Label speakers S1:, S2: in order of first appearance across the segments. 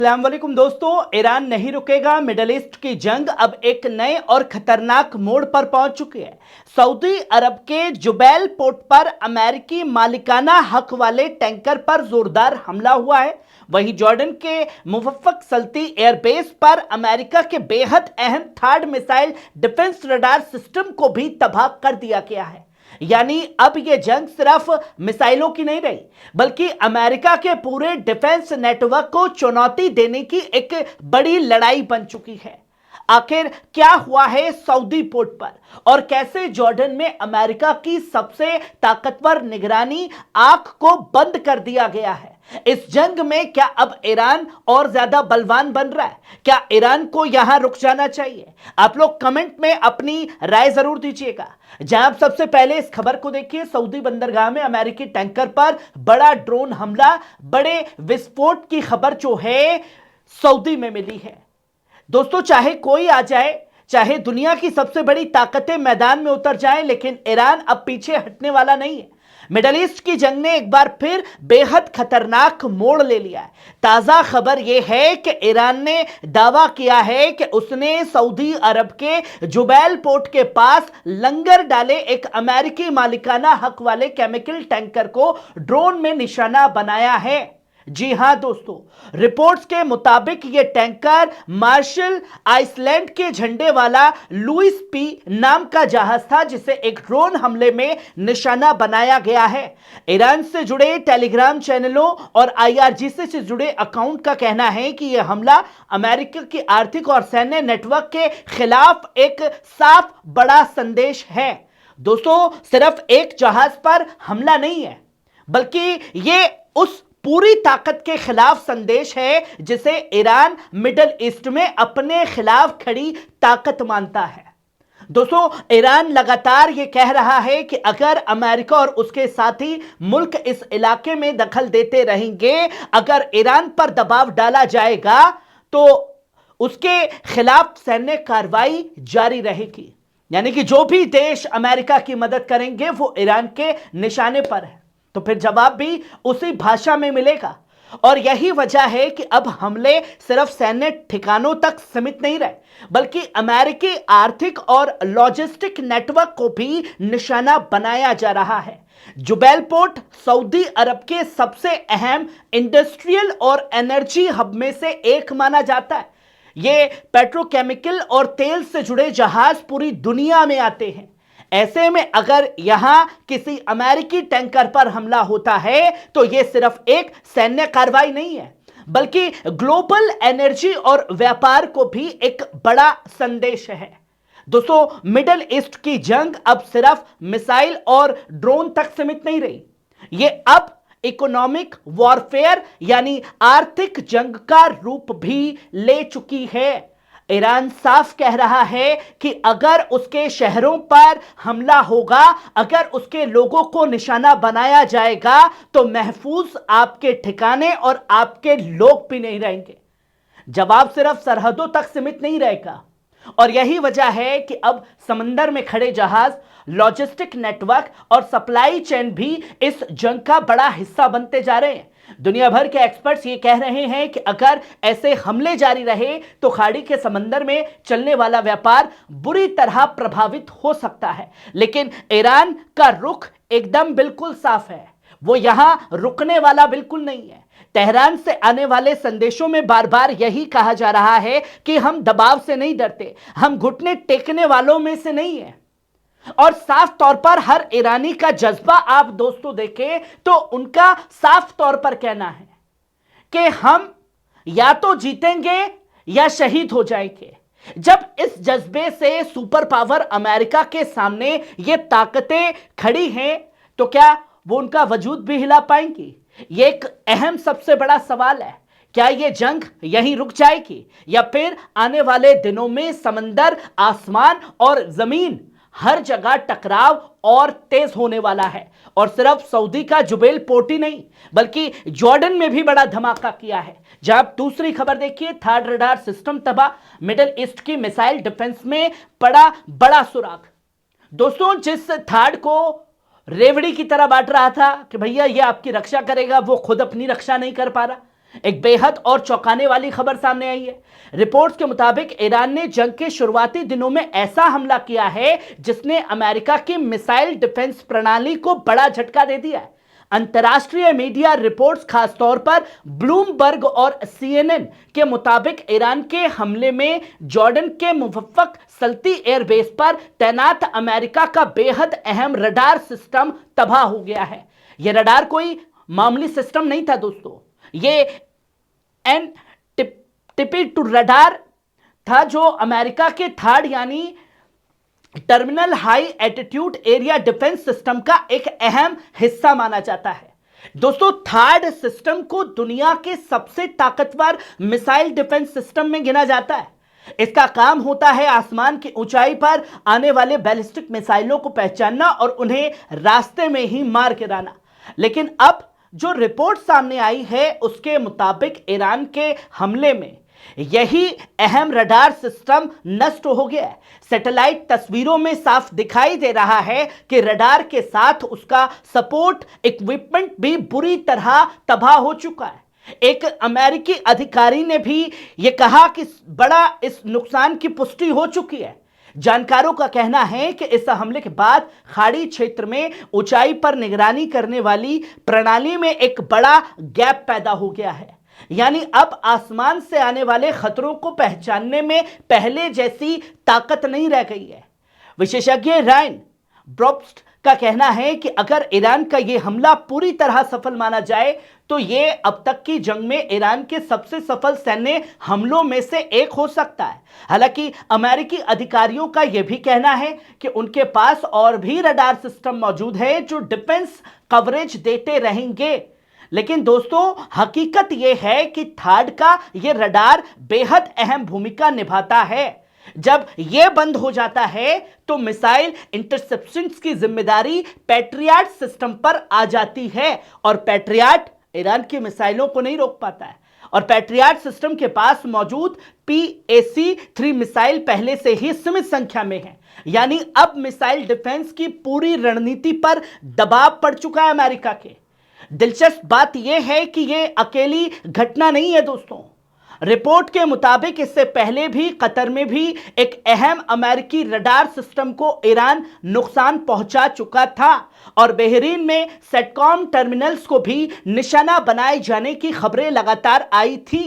S1: अस्सलाम वालेकुम दोस्तों, ईरान नहीं रुकेगा। मिडल ईस्ट की जंग अब एक नए और खतरनाक मोड़ पर पहुंच चुकी है। सऊदी अरब के जुबैल पोर्ट पर अमेरिकी मालिकाना हक वाले टैंकर पर जोरदार हमला हुआ है। वहीं जॉर्डन के मुवफ़्फ़क़ सल्ती एयरबेस पर अमेरिका के बेहद अहम third missile defence radar system को भी तबाह कर दिया गया है। यानी अब यह जंग सिर्फ मिसाइलों की नहीं रही, बल्कि अमेरिका के पूरे डिफेंस नेटवर्क को चुनौती देने की एक बड़ी लड़ाई बन चुकी है। आखिर क्या हुआ है सऊदी पोर्ट पर और कैसे जॉर्डन में अमेरिका की सबसे ताकतवर निगरानी आंख को बंद कर दिया गया है। इस जंग में क्या अब ईरान और ज्यादा बलवान बन रहा है? क्या ईरान को यहां रुक जाना चाहिए? आप लोग कमेंट में अपनी राय जरूर दीजिएगा। जहां आप सबसे पहले इस खबर को देखिए, सऊदी बंदरगाह में अमेरिकी टैंकर पर बड़ा ड्रोन हमला, बड़े विस्फोट की खबर जो है सऊदी में मिली है। दोस्तों, चाहे कोई आ जाए, चाहे दुनिया की सबसे बड़ी ताकतें मैदान में उतर जाएं, लेकिन ईरान अब पीछे हटने वाला नहीं है। मिडल ईस्ट की जंग ने एक बार फिर बेहद खतरनाक मोड़ ले लिया है। ताजा खबर यह है कि ईरान ने दावा किया है कि उसने सऊदी अरब के जुबैल पोर्ट के पास लंगर डाले एक अमेरिकी मालिकाना हक वाले केमिकल टैंकर को ड्रोन में निशाना बनाया है। जी हां दोस्तों, रिपोर्ट्स के मुताबिक यह टैंकर मार्शल आइसलैंड के झंडे वाला लुइस पी नाम का जहाज था, जिसे एक ड्रोन हमले में निशाना बनाया गया है। ईरान से जुड़े टेलीग्राम चैनलों और आईआरजीसी से जुड़े अकाउंट का कहना है कि यह हमला अमेरिका की आर्थिक और सैन्य नेटवर्क के खिलाफ एक साफ बड़ा संदेश है। दोस्तों, सिर्फ एक जहाज पर हमला नहीं है, बल्कि यह उस पूरी ताकत के खिलाफ संदेश है जिसे ईरान मिडल ईस्ट में अपने खिलाफ खड़ी ताकत मानता है। दोस्तों, ईरान लगातार यह कह रहा है कि अगर अमेरिका और उसके साथी मुल्क इस इलाके में दखल देते रहेंगे, अगर ईरान पर दबाव डाला जाएगा तो उसके खिलाफ सैन्य कार्रवाई जारी रहेगी। यानी कि जो भी देश अमेरिका की मदद करेंगे वो ईरान के निशाने पर है, तो फिर जवाब भी उसी भाषा में मिलेगा। और यही वजह है कि अब हमले सिर्फ सैन्य ठिकानों तक सीमित नहीं रहे, बल्कि अमेरिकी आर्थिक और लॉजिस्टिक नेटवर्क को भी निशाना बनाया जा रहा है। जुबैल पोर्ट सऊदी अरब के सबसे अहम इंडस्ट्रियल और एनर्जी हब में से एक माना जाता है। ये पेट्रोकेमिकल और तेल से जुड़े जहाज पूरी दुनिया में आते हैं। ऐसे में अगर यहां किसी अमेरिकी टैंकर पर हमला होता है तो यह सिर्फ एक सैन्य कार्रवाई नहीं है, बल्कि ग्लोबल एनर्जी और व्यापार को भी एक बड़ा संदेश है। दोस्तों, मिडल ईस्ट की जंग अब सिर्फ मिसाइल और ड्रोन तक सीमित नहीं रही, यह अब इकोनॉमिक वॉरफेयर यानी आर्थिक जंग का रूप भी ले चुकी है। ईरान साफ कह रहा है कि अगर उसके शहरों पर हमला होगा, अगर उसके लोगों को निशाना बनाया जाएगा, तो महफूज आपके ठिकाने और आपके लोग भी नहीं रहेंगे। जवाब सिर्फ सरहदों तक सीमित नहीं रहेगा। और यही वजह है कि अब समंदर में खड़े जहाज, लॉजिस्टिक नेटवर्क और सप्लाई चेन भी इस जंग का बड़ा हिस्सा बनते जा रहे हैं। दुनिया भर के एक्सपर्ट्स ये कह रहे हैं कि अगर ऐसे हमले जारी रहे तो खाड़ी के समंदर में चलने वाला व्यापार बुरी तरह प्रभावित हो सकता है। लेकिन ईरान का रुख एकदम बिल्कुल साफ है, वो यहां रुकने वाला बिल्कुल नहीं है। तेहरान से आने वाले संदेशों में बार बार यही कहा जा रहा है कि हम दबाव से नहीं डरते, हम घुटने टेकने वालों में से नहीं है। और साफ तौर पर हर ईरानी का जज्बा आप दोस्तों देखें तो उनका साफ तौर पर कहना है कि हम या तो जीतेंगे या शहीद हो जाएंगे। जब इस जज्बे से सुपर पावर अमेरिका के सामने ये ताकतें खड़ी हैं, तो क्या वो उनका वजूद भी हिला पाएंगी? ये एक अहम सबसे बड़ा सवाल है। क्या ये जंग यहीं रुक जाएगी या फिर आने वाले दिनों में समंदर, आसमान और जमीन हर जगह टकराव और तेज होने वाला है? और सिर्फ सऊदी का जुबैल पोर्ट ही नहीं, बल्कि जॉर्डन में भी बड़ा धमाका किया है। जब आप दूसरी खबर देखिए, थर्ड रडार सिस्टम तबाह, मिडिल ईस्ट की मिसाइल डिफेंस में पड़ा बड़ा सुराग। दोस्तों, जिस थर्ड को रेवड़ी की तरह बांट रहा था कि भैया ये आपकी रक्षा करेगा, वो खुद अपनी रक्षा नहीं कर पा रहा। एक बेहद और चौंकाने वाली खबर सामने आई है। रिपोर्ट्स के मुताबिक ईरान ने जंग के शुरुआती दिनों में ऐसा हमला किया है जिसने अमेरिका की मिसाइल डिफेंस प्रणाली को बड़ा झटका दे दिया है। अंतर्राष्ट्रीय मीडिया रिपोर्ट्स, खासतौर पर ब्लूमबर्ग और CNN के मुताबिक ईरान के हमले में जॉर्डन के मुवफ्फक सल्ती एयरबेस पर तैनात अमेरिका का बेहद अहम रडार सिस्टम तबाह हो गया है। यह रडार कोई मामूली सिस्टम नहीं था दोस्तों, ये एन टिपी टू रडार था जो अमेरिका के थर्ड यानी terminal high attitude area defence system का एक अहम हिस्सा माना जाता है। दोस्तों, थर्ड सिस्टम को दुनिया के सबसे ताकतवर मिसाइल डिफेंस सिस्टम में गिना जाता है। इसका काम होता है आसमान की ऊंचाई पर आने वाले बैलिस्टिक मिसाइलों को पहचानना और उन्हें रास्ते में ही मार गिराना। लेकिन अब जो रिपोर्ट सामने आई है उसके मुताबिक ईरान के हमले में यही अहम रडार सिस्टम नष्ट हो गया है। सैटेलाइट तस्वीरों में साफ दिखाई दे रहा है कि रडार के साथ उसका सपोर्ट इक्विपमेंट भी बुरी तरह तबाह हो चुका है। एक अमेरिकी अधिकारी ने भी यह कहा कि बड़ा इस नुकसान की पुष्टि हो चुकी है। जानकारों का कहना है कि इस हमले के बाद खाड़ी क्षेत्र में ऊंचाई पर निगरानी करने वाली प्रणाली में एक बड़ा गैप पैदा हो गया है। यानी अब आसमान से आने वाले खतरों को पहचानने में पहले जैसी ताकत नहीं रह गई है। विशेषज्ञ रायन ब्रॉब्स्ट का कहना है कि अगर ईरान का यह हमला पूरी तरह सफल माना जाए तो यह अब तक की जंग में ईरान के सबसे सफल सैन्य हमलों में से एक हो सकता है। हालांकि अमेरिकी अधिकारियों का यह भी कहना है कि उनके पास और भी रडार सिस्टम मौजूद है जो डिफेंस कवरेज देते रहेंगे। लेकिन दोस्तों, हकीकत यह है कि थर्ड का यह रडार बेहद अहम भूमिका निभाता है। जब यह बंद हो जाता है तो मिसाइल इंटरसेप्शंस की जिम्मेदारी पैट्रियट सिस्टम पर आ जाती है और पैट्रियट ईरान की मिसाइलों को नहीं रोक पाता है। और पैट्रियट सिस्टम के पास मौजूद PAC-3 मिसाइल पहले से ही सीमित संख्या में है। यानी अब मिसाइल डिफेंस की पूरी रणनीति पर दबाव पड़ चुका है अमेरिका के। दिलचस्प बात यह है कि यह अकेली घटना नहीं है दोस्तों। रिपोर्ट के मुताबिक इससे पहले भी कतर में भी एक अहम अमेरिकी रडार सिस्टम को ईरान नुकसान पहुंचा चुका था और बहरीन में सेटकॉम टर्मिनल्स को भी निशाना बनाए जाने की खबरें लगातार आई थी।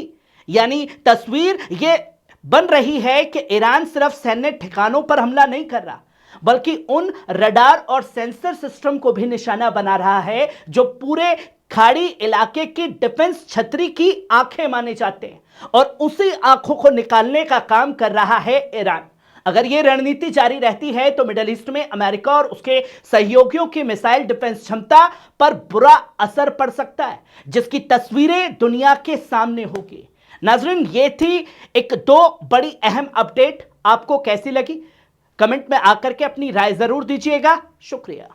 S1: यानी तस्वीर यह बन रही है कि ईरान सिर्फ सैन्य ठिकानों पर हमला नहीं कर रहा बल्कि उन रडार और सेंसर सिस्टम को भी निशाना बना रहा है जो पूरे खाड़ी इलाके की डिफेंस छतरी की आंखें माने जाते हैं और उसी आंखों को निकालने का काम कर रहा है ईरान। अगर यह रणनीति जारी रहती है तो मिडिल ईस्ट में अमेरिका और उसके सहयोगियों की मिसाइल डिफेंस क्षमता पर बुरा असर पड़ सकता है, जिसकी तस्वीरें दुनिया के सामने होगी। नाज़रीन, ये थी एक दो बड़ी अहम अपडेट। आपको कैसी लगी कमेंट में आकर के अपनी राय जरूर दीजिएगा। शुक्रिया।